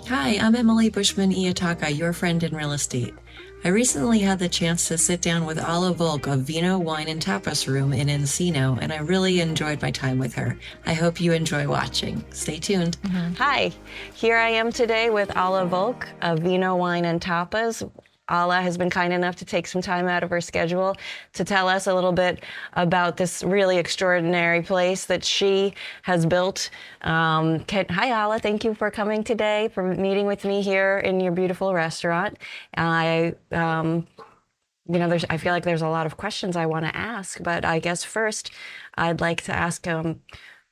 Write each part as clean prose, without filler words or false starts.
Hi, I'm Emily Ietaka, your friend in real estate. I recently had the chance to sit down with Alla Volk of Vino Wine Tapas Room in Encino, and I really enjoyed my time with her. I hope you enjoy watching. Stay tuned. Hi, here I am today with Alla Volk of Vino Wine Tapas. Alla has been kind enough to take some time out of her schedule to tell us a little bit about this really extraordinary place that she has built. Hi, Alla. Thank you for coming today, for meeting with me here in your beautiful restaurant. I feel like there's a lot of questions I want to ask, but I guess first I'd like to ask,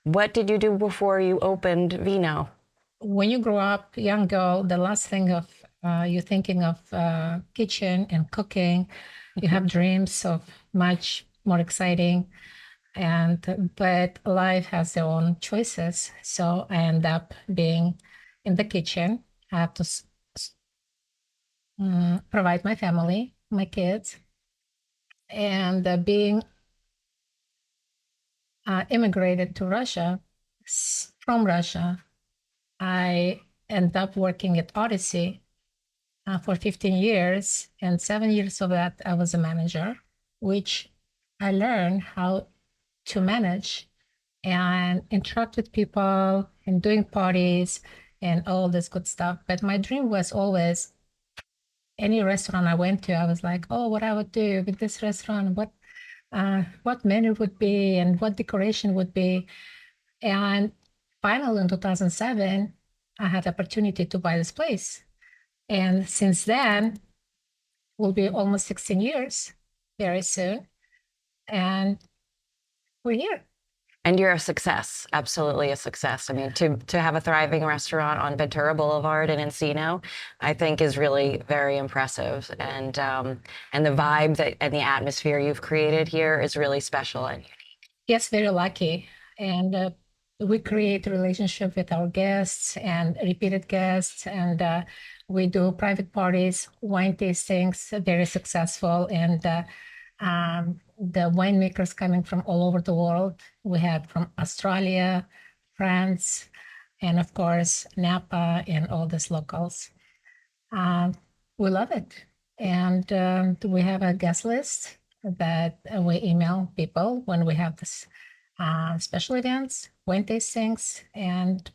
what did you do before you opened Vino? When you grow up, young girl, the last thing of you're thinking of kitchen and cooking. You have dreams of much more exciting, but life has their own choices. So I end up being in the kitchen. I have to provide my family, my kids, and being immigrated to Russia from Russia. I end up working at Odyssey for 15 years, and 7 years of that I was a manager, which I learned how to manage and interact with people and doing parties and all this good stuff. But my dream was always any restaurant I went to, I was like, oh, what I would do with this restaurant, what menu would be and what decoration would be. And finally, in 2007, I had the opportunity to buy this place. And since then, will be almost 16 years very soon. And we're here. And you're a success, absolutely a success. I mean, to have a thriving restaurant on Ventura Boulevard in Encino, I think is really very impressive. And the vibe and the atmosphere you've created here is really special and unique. Yes, very lucky. And we create a relationship with our guests and repeated guests. And we do private parties, wine tastings, very successful. And the winemakers coming from all over the world. We had from Australia, France, and of course, Napa and all these locals. We love it. And we have a guest list that we email people when we have this special events, wine tastings, and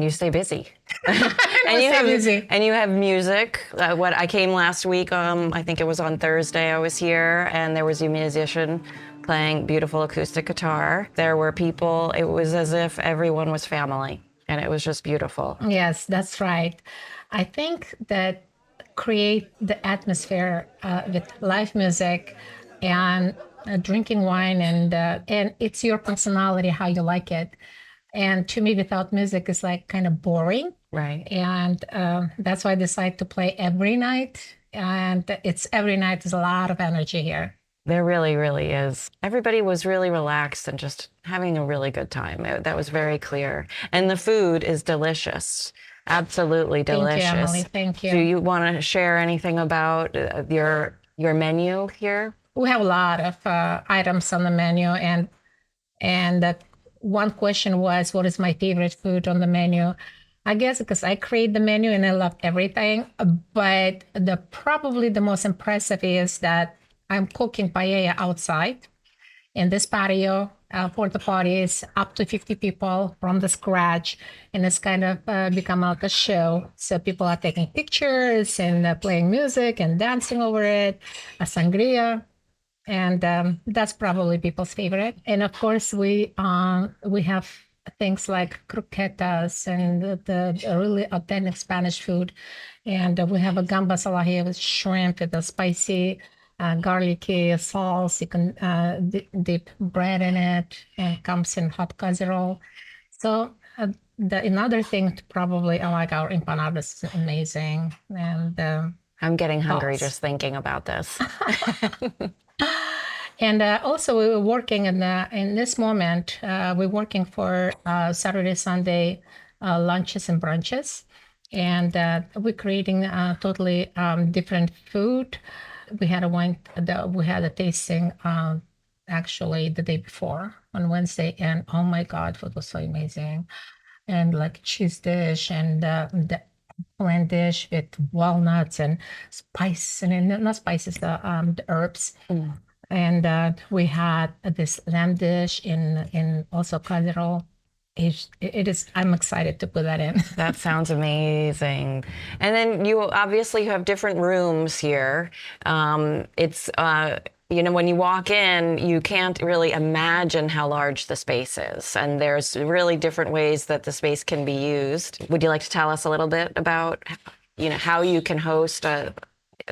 you stay busy. busy. And you have music. What I came last week, I think it was on Thursday I was here, and there was a musician playing beautiful acoustic guitar. There were people, it was as if everyone was family, and it was just beautiful. Yes, that's right. I think that create the atmosphere with live music and drinking wine, and it's your personality how you like it. And to me, without music is like kind of boring. Right. And that's why I decided to play every night. And it's every night. There's a lot of energy here. There really, really is. Everybody was really relaxed and just having a really good time. That was very clear. And the food is delicious. Absolutely delicious. Thank you, Emily. Thank you. Do you want to share anything about your menu here? We have a lot of items on the menu, and that one question was, what is my favorite food on the menu? I guess because I create the menu and I love everything, but probably the most impressive is that I'm cooking paella outside in this patio for the parties, up to 50 people from the scratch, and it's kind of become like a show. So people are taking pictures and playing music and dancing over it, a sangria. And that's probably people's favorite. And of course, we have things like croquetas and the really authentic Spanish food. And we have a gambas al ajillo with shrimp with a spicy, garlicky sauce. You can dip bread in it, and it comes in hot casserole. So another thing probably, I like our empanadas, is amazing. And I'm getting hungry just thinking about this. And also, we were working in this moment. We're working for Saturday, Sunday lunches and brunches, and we're creating totally different food. We had a tasting actually the day before on Wednesday, and oh my God, food was so amazing, and like cheese dish and the Korean dish with walnuts and spice, and not spices, the herbs. And we had this lamb dish in also casserole. It is. I'm excited to put that in. That sounds amazing. And then you obviously have different rooms here. It's when you walk in, you can't really imagine how large the space is, and there's really different ways that the space can be used. Would you like to tell us a little bit about, how you can host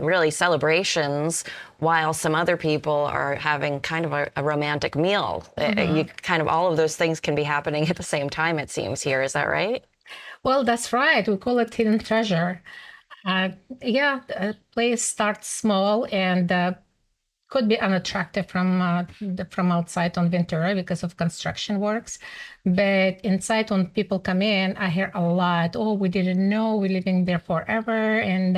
really celebrations while some other people are having kind of a romantic meal? You kind of all of those things can be happening at the same time, it seems here. Is that right? Well, that's right. We call it hidden treasure. Yeah, the place starts small and could be unattractive from outside on Ventura because of construction works. But inside, when people come in, I hear a lot. Oh, we didn't know we're living there forever, and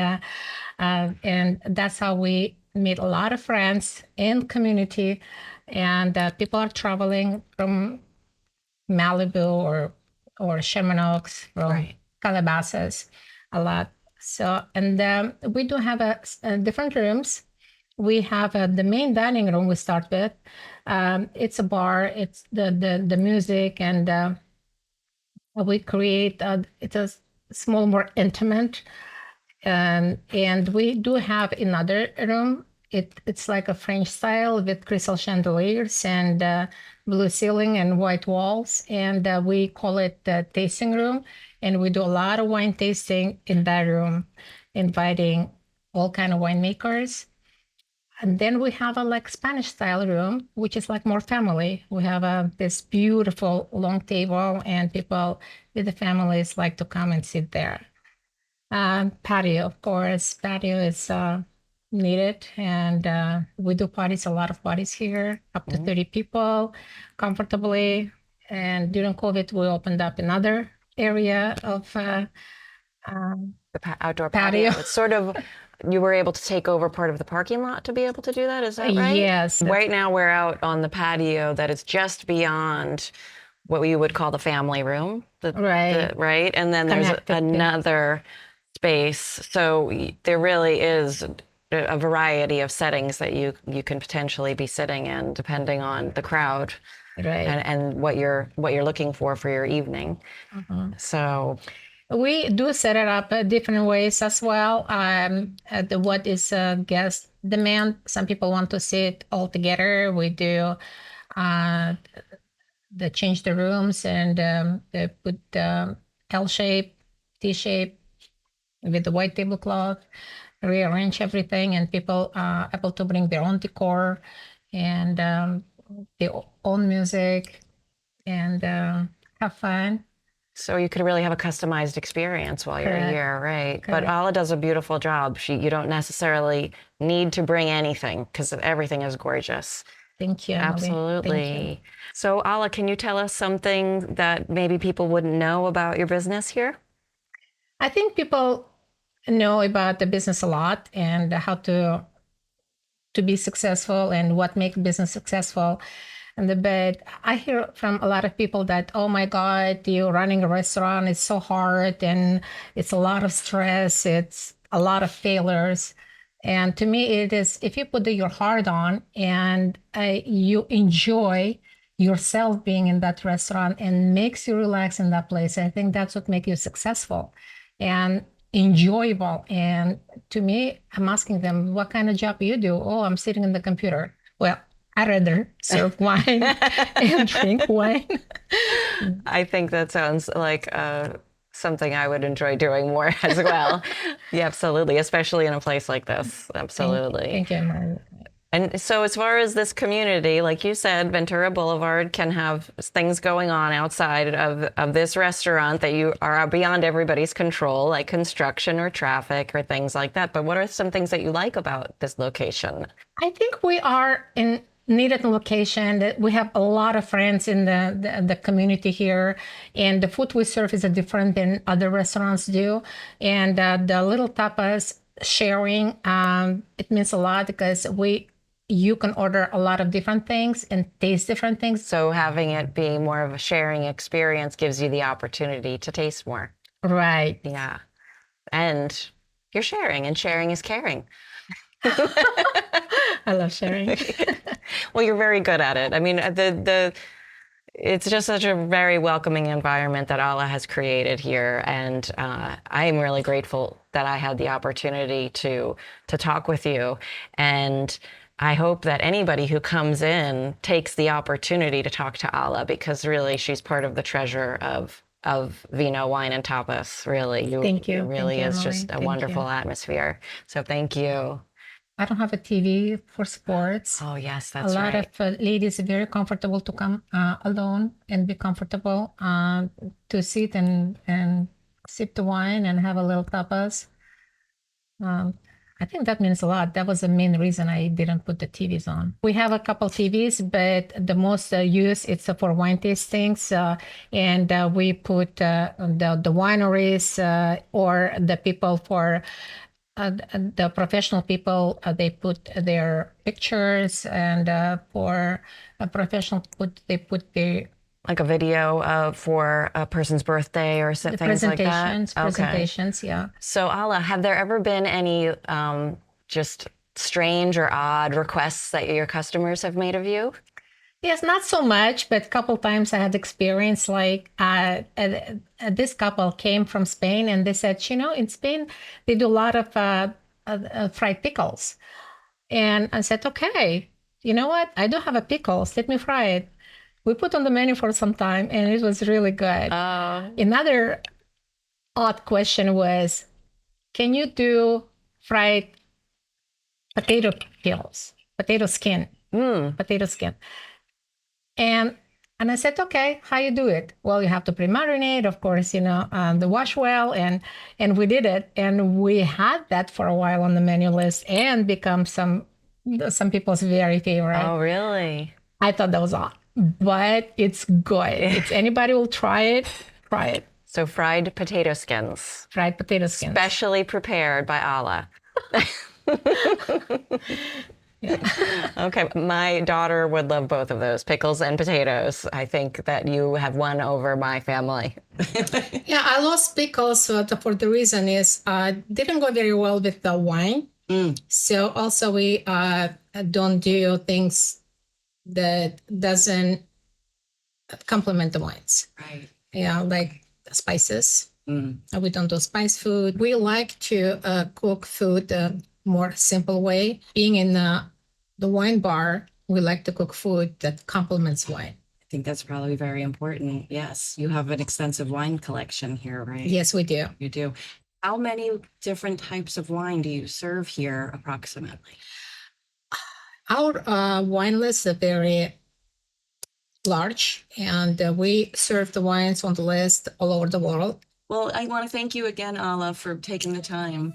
that's how we meet a lot of friends in community, and people are traveling from Malibu or Sherman Oaks, from Right. Calabasas, a lot. So, and we do have different rooms. We have the main dining room we start with. It's a bar. It's the music, and we create. It's a small, more intimate, and we do have another room. It's like a French style with crystal chandeliers and blue ceiling and white walls, and we call it the tasting room. And we do a lot of wine tasting in that room, inviting all kind of winemakers. And then we have a like Spanish style room, which is like more family. We have this beautiful long table, and people with the families like to come and sit there. Patio, of course. Patio is needed, and we do parties, a lot of parties here, up to 30 people comfortably. And during COVID, we opened up another area of Outdoor patio. patio. It's sort of, you were able to take over part of the parking lot to be able to do that. Is that right? Yes. Right now we're out on the patio that is just beyond what we would call the family room. Right. Right. And then there's Connected to- another space. So there really is a variety of settings that you can potentially be sitting in depending on the crowd Right. and what you're looking for your evening. So We do set it up different ways as well. What is guest demand? Some people want to sit all together. We do they change the rooms, and they put L shape, T shape with the white tablecloth, rearrange everything, and people are able to bring their own decor and their own music and have fun. So you could really have a customized experience while you're Correct. here, right? But Correct. Alla does a beautiful job. You don't necessarily need to bring anything because everything is gorgeous. Thank you, Emily. Absolutely. Thank you. So Alla, can you tell us something that maybe people wouldn't know about your business here? I think people know about the business a lot and how to be successful and what makes business successful. But I hear from a lot of people that, oh my God, you running a restaurant is so hard and it's a lot of stress. It's a lot of failures. And to me, it is, if you put your heart on and you enjoy yourself being in that restaurant and makes you relax in that place, I think that's what makes you successful and enjoyable. And to me, I'm asking them, what kind of job you do? Oh, I'm sitting in the computer. Well, I'd rather serve wine and drink wine. I think that sounds like something I would enjoy doing more as well. Yeah, absolutely, especially in a place like this. Absolutely. Thank you, Emily. And so as far as this community, like you said, Ventura Boulevard can have things going on outside of this restaurant that you are beyond everybody's control, like construction or traffic or things like that. But what are some things that you like about this location? I think we are in needed location. That we have a lot of friends in the community here, and the food we serve is different than other restaurants do. And the little tapas sharing, it means a lot because you can order a lot of different things and taste different things. So having it be more of a sharing experience gives you the opportunity to taste more. Right. Yeah. And you're sharing, and sharing is caring. I love sharing. Well, you're very good at it. I mean, it's just such a very welcoming environment that Alla has created here, and I am really grateful that I had the opportunity to talk with you. And I hope that anybody who comes in takes the opportunity to talk to Alla, because really she's part of the treasure of Vino Wine and Tapas. Really, Thank you. It really Thank you, is Emily. just a Thank wonderful you. atmosphere. So thank you. I don't have a TV for sports. Oh yes, A that's lot right. of ladies are very comfortable to come alone and be comfortable to sit and sip the wine and have a little tapas. I think that means a lot. That was the main reason I didn't put the TVs on. We have a couple TVs, but the most use it's for wine tastings, and we put the wineries or the people for the professional people. They put their pictures, and for a professional, they put the Like a video for a person's birthday or things like that? Okay. presentations. Yeah. So, Alla, have there ever been any just strange or odd requests that your customers have made of you? Yes, not so much, but a couple times I had experience like this couple came from Spain and they said, in Spain they do a lot of fried pickles. And I said, okay, you know what? I do have a pickles. Let me fry it. We put on the menu for some time and it was really good. Another odd question was, can you do fried potato peels, potato skin, potato skin? And I said, okay, how you do it? Well, you have to pre-marinate, of course, the wash well, and we did it, and we had that for a while on the menu list, and become some people's very favorite. Oh, really? I thought that was odd, but it's good. It's anybody will try it, try it. So, fried potato skins, Fried potato skins, specially prepared by Alla. Okay, my daughter would love both of those, pickles and potatoes. I think that you have won over my family. Yeah, I lost pickles for the reason is didn't go very well with the wine. So also we don't do things that doesn't complement the wines. Right. Yeah, like spices. We don't do spice food. We like to cook food more simple way. Being in the wine bar, we like to cook food that complements wine. I think that's probably very important. Yes, you have an extensive wine collection here, right? Yes, we do. You do. How many different types of wine do you serve here approximately? Our wine list is very large, and we serve the wines on the list all over the world. Well, I want to thank you again, Alla, for taking the time.